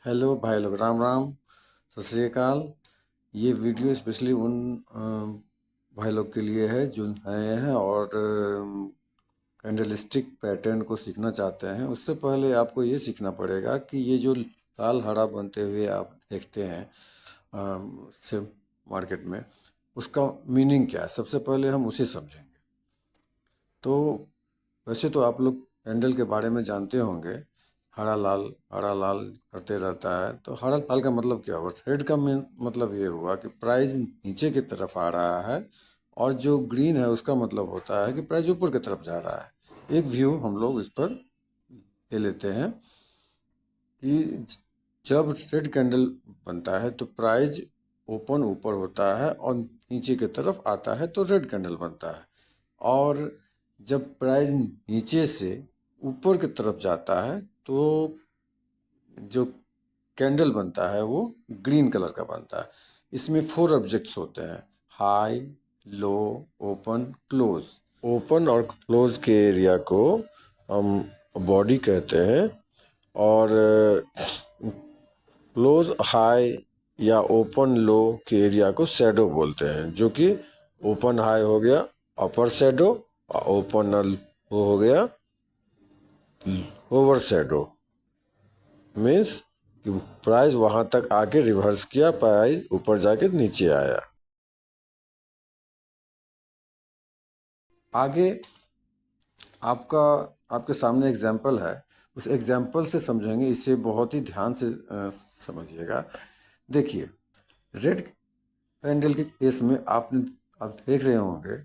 Hello भाई लोग, राम राम, सत श्री अकाल। ये वीडियो स्पेशली उन भाई लोग के लिए है जो नए हैं और कैंडलस्टिक पैटर्न को सीखना चाहते हैं। उससे पहले आपको ये सीखना पड़ेगा कि ये जो लाल हरा बनते हुए आप देखते हैं से मार्केट में, उसका मीनिंग क्या है। सबसे पहले हम उसे समझेंगे। तो वैसे तो आप लोग कैंडल के बारे में जानते होंगे, हरा लाल करते रहता है। तो हरा लाल का मतलब क्या हुआ? थ्रेड का मेन मतलब ये हुआ कि प्राइस नीचे की तरफ आ रहा है, और जो ग्रीन है उसका मतलब होता है कि प्राइस ऊपर की तरफ जा रहा है। एक व्यू हम लोग इस पर ले लेते हैं कि जब थ्रेड कैंडल बनता है तो प्राइस ओपन ऊपर होता है और नीचे की तरफ आता है तो रेड कैंडल बनता है। और जब प्राइस नीचे से ऊपर की तरफ जाता है तो जो कैंडल बनता है वो ग्रीन कलर का बनता है। इसमें 4 ऑब्जेक्ट्स होते हैं: हाई, लो, ओपन, क्लोज। ओपन और क्लोज के एरिया को हम बॉडी कहते हैं, और क्लोज हाई या ओपन लो के एरिया को शैडो बोलते हैं। जो कि ओपन हाई हो गया अपर शैडो, और ओपन लो हो गया लोअर शैडो। मीन्स कि प्राइस वहां तक आके रिवर्स किया, प्राइस ऊपर जाके नीचे आया। आगे आपके सामने एग्जाम्पल है, उस एग्जाम्पल से समझेंगे। इसे बहुत ही ध्यान से समझिएगा। देखिए, रेड कैंडल के केस में आप देख रहे होंगे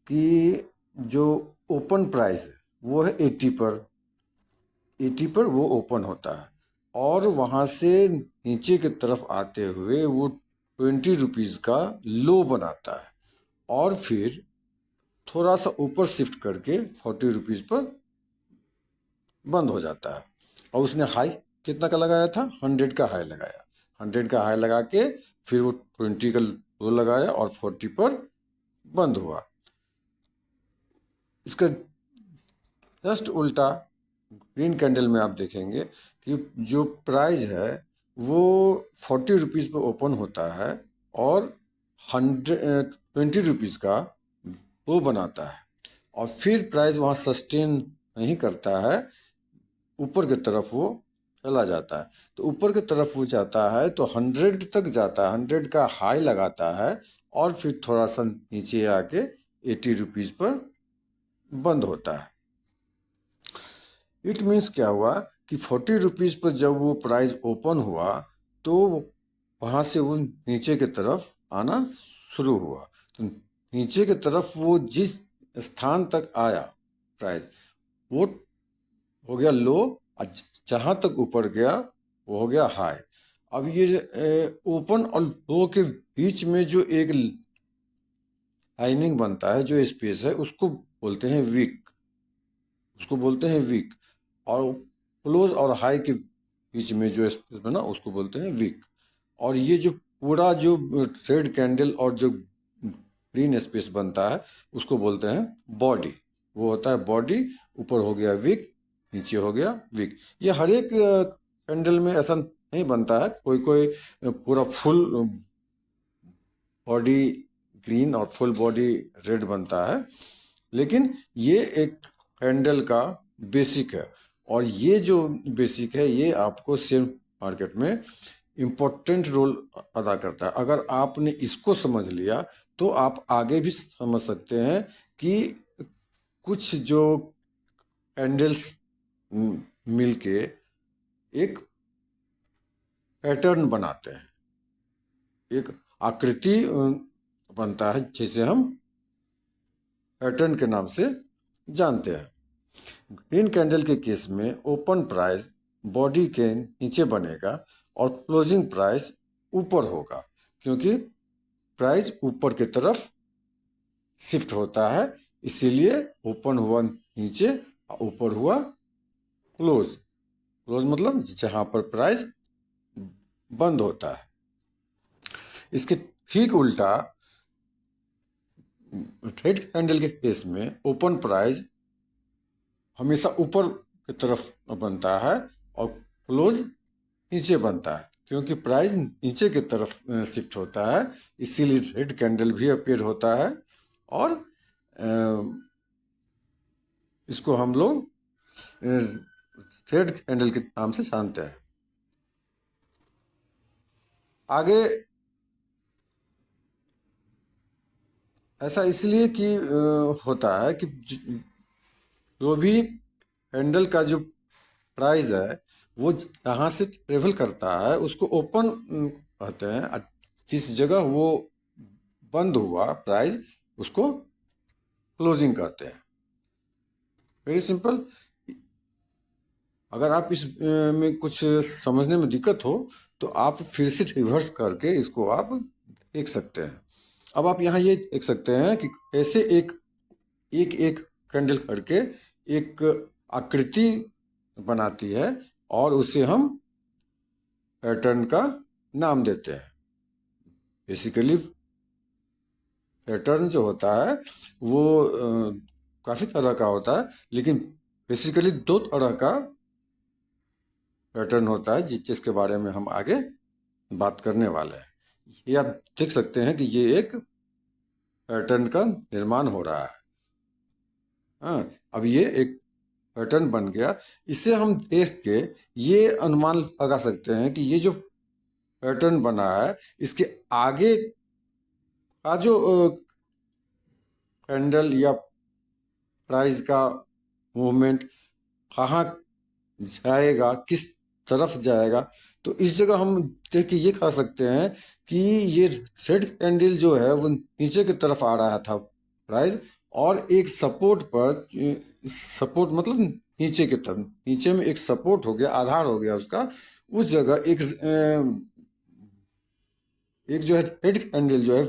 कि जो ओपन प्राइस है वो है 80 पर वो ओपन होता है, और वहाँ से नीचे की तरफ आते हुए वो 20 रुपीज़ का लो बनाता है, और फिर थोड़ा सा ऊपर शिफ्ट करके 40 रुपीज़ पर बंद हो जाता है। और उसने हाई कितना का लगाया था? 100 का हाई लगाया। 100 का हाई लगा के फिर वो 20 का लो लगाया और 40 पर बंद हुआ। इसका जस्ट उल्टा ग्रीन कैंडल में आप देखेंगे कि जो प्राइस है वो 40 रुपीज़ पर ओपन होता है और 20 रुपीज़ का वो बनाता है, और फिर प्राइस वहाँ सस्टेन नहीं करता है, ऊपर की तरफ वो चला जाता है। तो ऊपर की तरफ वो जाता है तो 100 तक जाता है, 100 का हाई लगाता है, और फिर थोड़ा सा नीचे आके 80 रुपीज़ पर बंद होता है। इट मीन्स क्या हुआ कि 40 रुपीज़ पर जब वो प्राइस ओपन हुआ तो वहाँ से वो नीचे की तरफ आना शुरू हुआ। तो नीचे की तरफ वो जिस स्थान तक आया प्राइस, वो हो गया लो, और जहाँ तक ऊपर गया वो हो गया हाई। अब ये ओपन और लो के बीच में जो एक लाइनिंग बनता है, जो स्पेस है, उसको बोलते हैं वीक। उसको बोलते हैं वीक। और क्लोज और हाई के बीच में जो स्पेस बना उसको बोलते हैं वीक। और ये जो पूरा जो रेड कैंडल और जो ग्रीन स्पेस बनता है उसको बोलते हैं बॉडी। वो होता है बॉडी। ऊपर हो गया वीक, नीचे हो गया वीक। ये हर एक कैंडल में ऐसा नहीं बनता है। कोई कोई पूरा फुल बॉडी ग्रीन और फुल बॉडी रेड बनता है, लेकिन ये एक कैंडल का बेसिक है। और ये जो बेसिक है ये आपको शेयर मार्केट में इम्पोर्टेंट रोल अदा करता है। अगर आपने इसको समझ लिया तो आप आगे भी समझ सकते हैं कि कुछ जो कैंडल्स मिलके एक पैटर्न बनाते हैं, एक आकृति बनता है, जिसे हम पैटर्न के नाम से जानते हैं। ग्रीन कैंडल के केस में ओपन प्राइस बॉडी के नीचे बनेगा और क्लोजिंग प्राइस ऊपर होगा, क्योंकि प्राइस ऊपर की तरफ शिफ्ट होता है। इसीलिए ओपन हुआ नीचे और ऊपर हुआ क्लोज। क्लोज मतलब जहां पर प्राइस बंद होता है। इसके ठीक उल्टा रेड कैंडल के केस में ओपन प्राइस हमेशा ऊपर की तरफ बनता है और क्लोज नीचे बनता है, क्योंकि प्राइस नीचे की तरफ शिफ्ट होता है, इसीलिए रेड कैंडल भी अपीयर होता है। और अ, इसको हम लोग रेड कैंडल के नाम से जानते हैं। आगे ऐसा इसलिए कि होता है कि जो भी कैंडल का जो प्राइस है वो जहाँ से ट्रेवल करता है उसको ओपन कहते हैं। जिस जगह वो बंद हुआ प्राइस, उसको क्लोजिंग कहते हैं। Very simple. अगर आप इस में कुछ समझने में दिक्कत हो तो आप फिर से रिवर्स करके इसको आप देख सकते हैं। अब आप यहाँ ये देख सकते हैं कि ऐसे एक एक एक कैंडल करके एक आकृति बनाती है और उसे हम पैटर्न का नाम देते हैं। बेसिकली पैटर्न जो होता है वो काफ़ी तरह का होता है, लेकिन बेसिकली दो तरह का पैटर्न होता है जिसके बारे में हम आगे बात करने वाले हैं। ये आप देख सकते हैं कि ये एक पैटर्न का निर्माण हो रहा है। हाँ, अब ये एक पैटर्न बन गया। इसे हम देख के ये अनुमान लगा सकते हैं कि ये जो पैटर्न बना है इसके आगे का जो कैंडल या प्राइस का मूवमेंट कहाँ जाएगा, किस तरफ जाएगा, तो इस जगह हम देख के ये कह सकते हैं कि ये रेड कैंडल जो है वो नीचे की तरफ आ रहा था प्राइस, और एक सपोर्ट पर, सपोर्ट मतलब नीचे की तरफ, नीचे में एक सपोर्ट हो गया, आधार हो गया उसका। उस जगह एक जो है रेड कैंडल जो है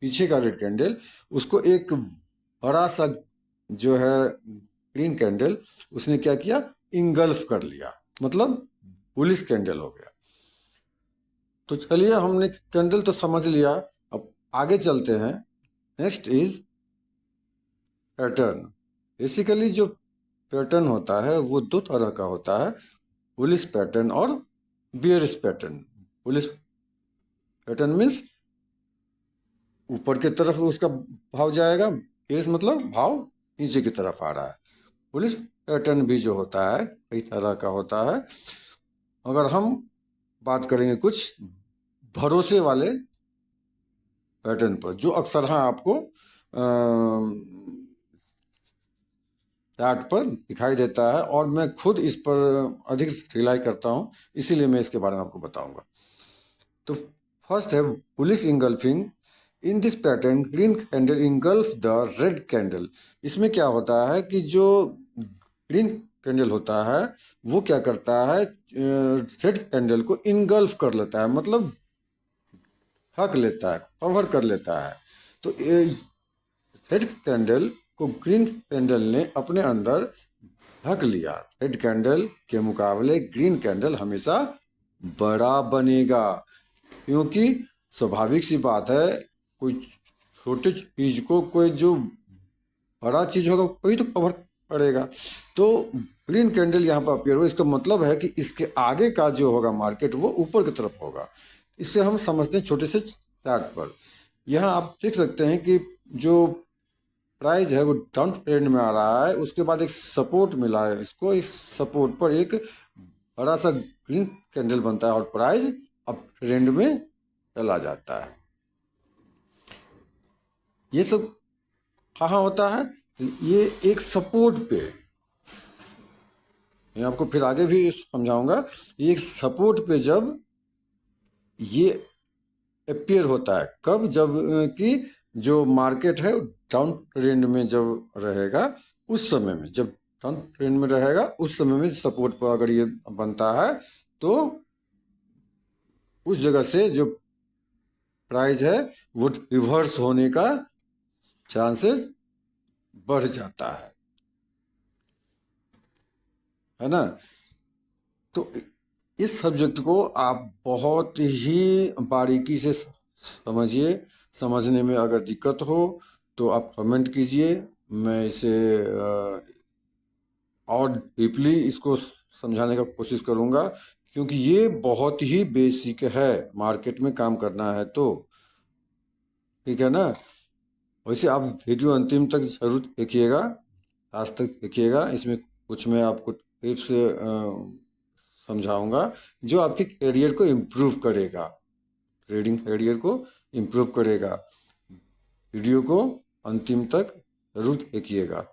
पीछे का रेड कैंडल, उसको एक बड़ा सा जो है ग्रीन कैंडल, उसने क्या किया, इंगल्फ कर लिया, मतलब बुलिश कैंडल हो गया। तो चलिए हमने कैंडल तो समझ लिया, अब आगे चलते हैं। Next is pattern. बेसिकली जो पैटर्न होता है वो दो तरह का होता है, बुलिश पैटर्न और bearish pattern. Bullish pattern means ऊपर की तरफ उसका भाव जाएगा, बियरिश मतलब भाव नीचे की तरफ आ रहा है। बुलिश पैटर्न भी जो होता है कई तरह का होता है। अगर हम बात करेंगे कुछ भरोसे वाले पैटर्न पर, जो अक्सर हाँ आपको चार्ट पर दिखाई देता है, और मैं खुद इस पर अधिक रिलाई करता हूँ, इसीलिए मैं इसके बारे में आपको बताऊंगा। तो फर्स्ट है bullish engulfing. In this pattern green candle engulf the red candle. इसमें क्या होता है कि जो ग्रीन कैंडल होता है वो क्या करता है, रेड कैंडल को इनगल्फ कर लेता है, मतलब ढक लेता है, कवर कर लेता है। तो रेड कैंडल को ग्रीन कैंडल ने अपने अंदर ढक लिया। रेड कैंडल के मुकाबले ग्रीन कैंडल हमेशा बड़ा बनेगा, क्योंकि स्वाभाविक सी बात है, कोई छोटे चीज को कोई जो बड़ा चीज होगा वही तो कवर करेगा। तो ग्रीन कैंडल यहाँ पर अपीयर हो, इसका मतलब है कि इसके आगे का जो होगा मार्केट वो ऊपर की तरफ होगा। इससे हम समझते हैं छोटे से चार्ट पर। यहाँ आप देख सकते हैं कि जो प्राइस है वो डाउन ट्रेंड में आ रहा है, उसके बाद एक सपोर्ट मिला है इसको, इस सपोर्ट पर एक बड़ा सा ग्रीन कैंडल बनता है और प्राइस अब ट्रेंड में चला जाता है। ये सब कहाँ होता है, ये एक सपोर्ट पे, मैं आपको फिर आगे भी समझाऊंगा। ये एक सपोर्ट पे जब ये अपीयर होता है, कब, जब कि जो मार्केट है डाउन ट्रेंड में जब रहेगा, उस समय में, जब डाउन ट्रेंड में रहेगा उस समय में सपोर्ट पर अगर ये बनता है तो उस जगह से जो प्राइस है वो रिवर्स होने का चांसेस बढ़ जाता है ना। तो इस सब्जेक्ट को आप बहुत ही बारीकी से समझिए। समझने में अगर दिक्कत हो तो आप कमेंट कीजिए, मैं इसे और डीपली इसको समझाने का कोशिश करूँगा, क्योंकि ये बहुत ही बेसिक है मार्केट में काम करना है तो। ठीक है ना। वैसे आप वीडियो अंतिम तक जरूर देखिएगा, आज तक देखिएगा। इसमें कुछ मैं आपको टिप्स समझाऊंगा जो आपके करियर को इम्प्रूव करेगा, ट्रेडिंग करियर को इम्प्रूव करेगा। वीडियो को अंतिम तक जरूर देखिएगा,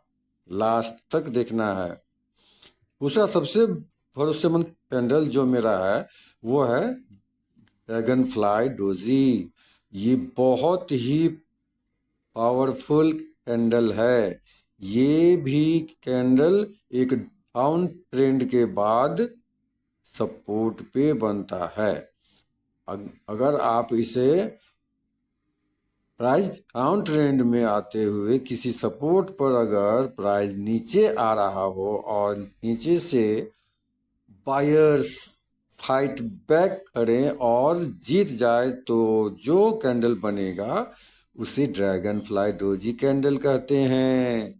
लास्ट तक देखना है। दूसरा सबसे भरोसेमंद कैंडल जो मेरा है वो है ड्रैगन फ्लाई डोजी। ये बहुत ही पावरफुल कैंडल है। ये भी कैंडल एक डाउन ट्रेंड के बाद सपोर्ट पे बनता है। अगर आप इसे प्राइस डाउन ट्रेंड में आते हुए किसी सपोर्ट पर अगर प्राइस नीचे आ रहा हो और नीचे से बायर्स फाइट बैक करें और जीत जाए तो जो कैंडल बनेगा उसे ड्रैगन फ्लाई डोजी कैंडल कहते हैं।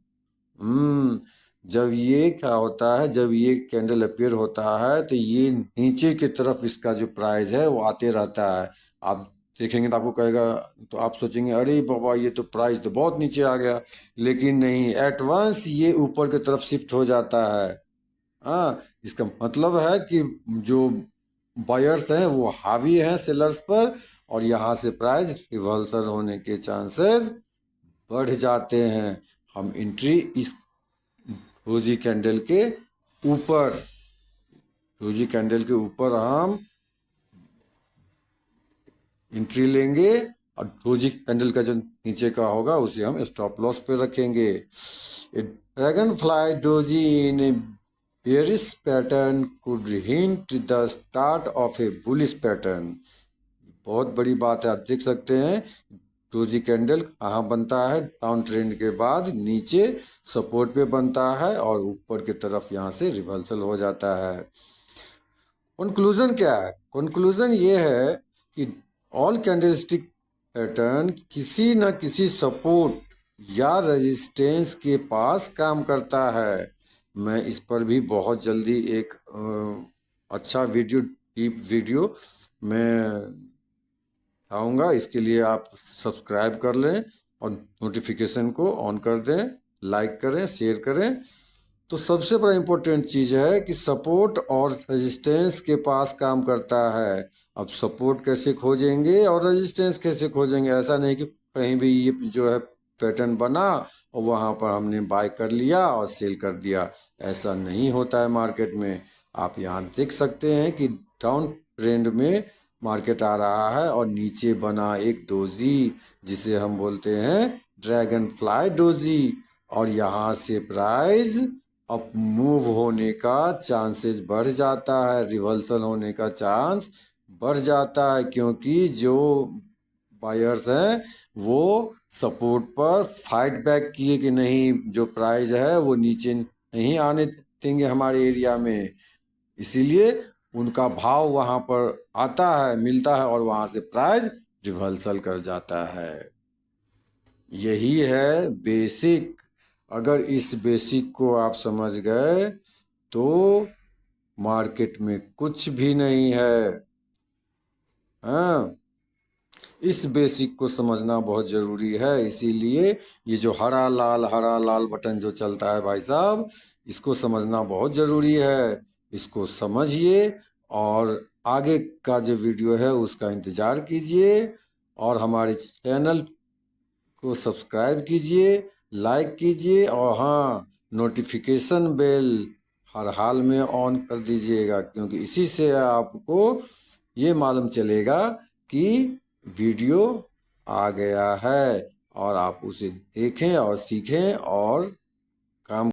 जब ये क्या होता है, जब ये कैंडल अपीयर होता है तो ये नीचे की तरफ इसका जो प्राइस है वो आते रहता है। आप देखेंगे तो आपको कहेगा, तो आप सोचेंगे अरे बाबा ये तो प्राइस तो बहुत नीचे आ गया, लेकिन नहीं, एट वंस ये ऊपर की तरफ शिफ्ट हो जाता है। हाँ, इसका मतलब है कि जो बायर्स हैं वो हावी हैं सेलर्स पर, और यहाँ से प्राइस रिवर्सल होने के चांसेस बढ़ जाते हैं। हम एंट्री इस डोजी कैंडल के ऊपर, डोजी कैंडल के ऊपर हम एंट्री लेंगे, और डोजी कैंडल का जो नीचे का होगा उसे हम स्टॉप लॉस पे रखेंगे। Dragon fly doji in A bearish pattern could hint the start of a bullish pattern। बहुत बड़ी बात है, आप देख सकते हैं डोजी कैंडल कहाँ बनता है, डाउन ट्रेंड के बाद नीचे सपोर्ट पे बनता है और ऊपर की तरफ यहाँ से रिवर्सल हो जाता है। कंक्लूजन क्या है? कंक्लूजन ये है कि ऑल कैंडलस्टिक पैटर्न किसी न किसी सपोर्ट या रेजिस्टेंस के पास काम करता है। मैं इस पर भी बहुत जल्दी एक अच्छा वीडियो, डीप वीडियो मैं आऊँगा। इसके लिए आप सब्सक्राइब कर लें और नोटिफिकेशन को ऑन कर दें, लाइक करें, शेयर करें। तो सबसे बड़ा इम्पोर्टेंट चीज़ है कि सपोर्ट और रेजिस्टेंस के पास काम करता है। अब सपोर्ट कैसे खोजेंगे और रेजिस्टेंस कैसे खोजेंगे? ऐसा नहीं कि कहीं भी ये जो है पैटर्न बना और वहाँ पर हमने बाय कर लिया और सेल कर दिया, ऐसा नहीं होता है मार्केट में। आप यहाँ देख सकते हैं कि डाउन ट्रेंड में मार्केट आ रहा है और नीचे बना एक डोजी जिसे हम बोलते हैं ड्रैगन फ्लाई डोजी, और यहाँ से प्राइस अप मूव होने का चांसेस बढ़ जाता है, रिवर्सल होने का चांस बढ़ जाता है, क्योंकि जो बायर्स हैं वो सपोर्ट पर फाइट बैक किए कि नहीं, जो प्राइस है वो नीचे नहीं आने देंगे हमारे एरिया में, इसीलिए उनका भाव वहाँ पर आता है, मिलता है, और वहाँ से प्राइस रिवर्सल कर जाता है। यही है बेसिक। अगर इस बेसिक को आप समझ गए तो मार्केट में कुछ भी नहीं है। हाँ, इस बेसिक को समझना बहुत ज़रूरी है। इसीलिए ये जो हरा लाल बटन जो चलता है भाई साहब, इसको समझना बहुत ज़रूरी है। इसको समझिए और आगे का जो वीडियो है उसका इंतज़ार कीजिए, और हमारे चैनल को सब्सक्राइब कीजिए, लाइक कीजिए, और हाँ, नोटिफिकेशन बेल हर हाल में ऑन कर दीजिएगा, क्योंकि इसी से आपको ये मालूम चलेगा कि वीडियो आ गया है, और आप उसे देखें और सीखें और काम